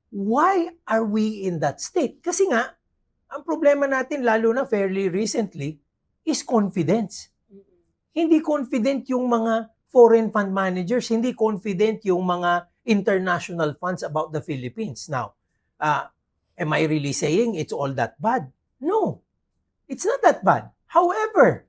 Why are we in that state? Kasi nga, ang problema natin, lalo na fairly recently, is confidence. Hindi confident yung mga foreign fund managers, hindi confident yung mga international funds about the Philippines. Now, am I really saying it's all that bad? No, it's not that bad. However,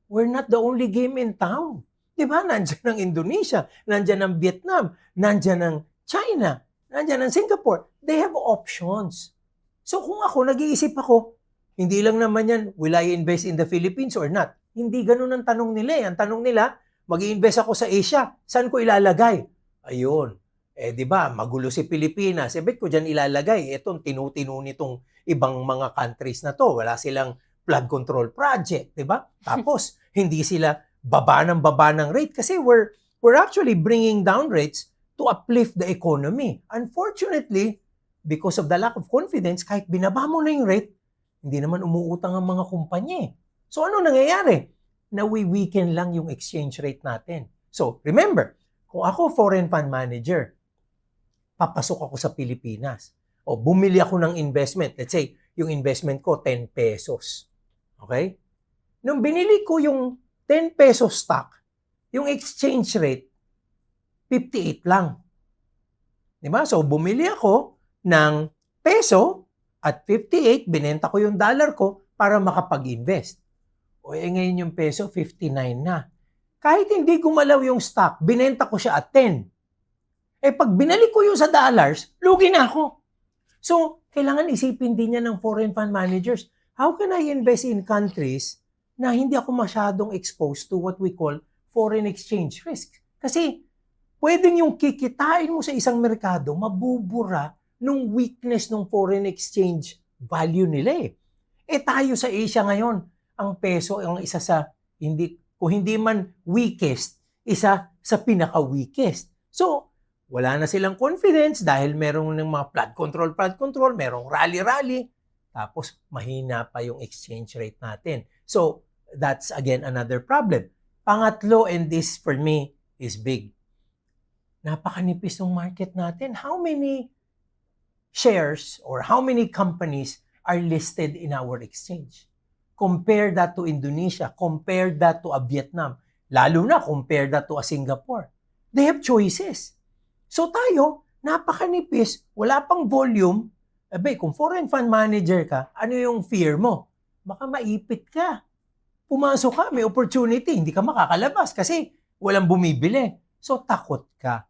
we're not the only game in town. Diba? Nandiyan ang Indonesia, nandiyan ang Vietnam, nandiyan ang China, nandiyan ang Singapore. They have options. So kung ako, nag-iisip ako, hindi lang naman yan, will I invest in the Philippines or not? Hindi ganun ang tanong nila eh. Ang tanong nila, mag-i-invest ako sa Asia, saan ko ilalagay? Ayun. Di ba, magulo si Pilipinas. Bet ko dyan ilalagay. Itong tinutino nitong ibang mga countries na to. Wala silang flood control project, di ba? Tapos, hindi sila baba ng rate kasi we're actually bringing down rates to uplift the economy. Unfortunately, because of the lack of confidence, kahit binaba mo na yung rate, hindi naman umuutang ang mga kumpanya eh. So ano nangyayari? Nawi-weaken lang yung exchange rate natin. So remember, kung ako foreign fund manager, papasok ako sa Pilipinas. O bumili ako ng investment. Let's say, yung investment ko 10 pesos. Okay? Nung binili ko yung 10 peso stock, yung exchange rate, 58 lang. Diba? So, bumili ako ng peso at 58, binenta ko yung dollar ko para makapag-invest. O ngayon yung peso, 59 na. Kahit hindi gumalaw yung stock, binenta ko siya at 10. Pag binalik ko yung sa dollars, lugi na ako. So, kailangan isipin din niya ng foreign fund managers, how can I invest in countries na hindi ako masyadong exposed to what we call foreign exchange risk? Kasi, pwedeng yung kikitain mo sa isang merkado, mabubura nung weakness ng foreign exchange value nila eh. Tayo sa Asia ngayon, ang peso ang isa sa, kung hindi man weakest, isa sa pinaka-weakest. So, wala na silang confidence dahil merong ng mga flood control, merong rally-rally, tapos mahina pa yung exchange rate natin. So, that's again another problem. Pangatlo, and this for me is big. Napakanipis ng market natin. How many shares or how many companies are listed in our exchange? Compare that to Indonesia. Compare that to a Vietnam. Lalo na, compare that to a Singapore. They have choices. So tayo, napakanipis, wala pang volume. Kung foreign fund manager ka, ano yung fear mo? Baka maipit ka. Pumasok ka, may opportunity, hindi ka makakalabas kasi walang bumibili. So takot ka.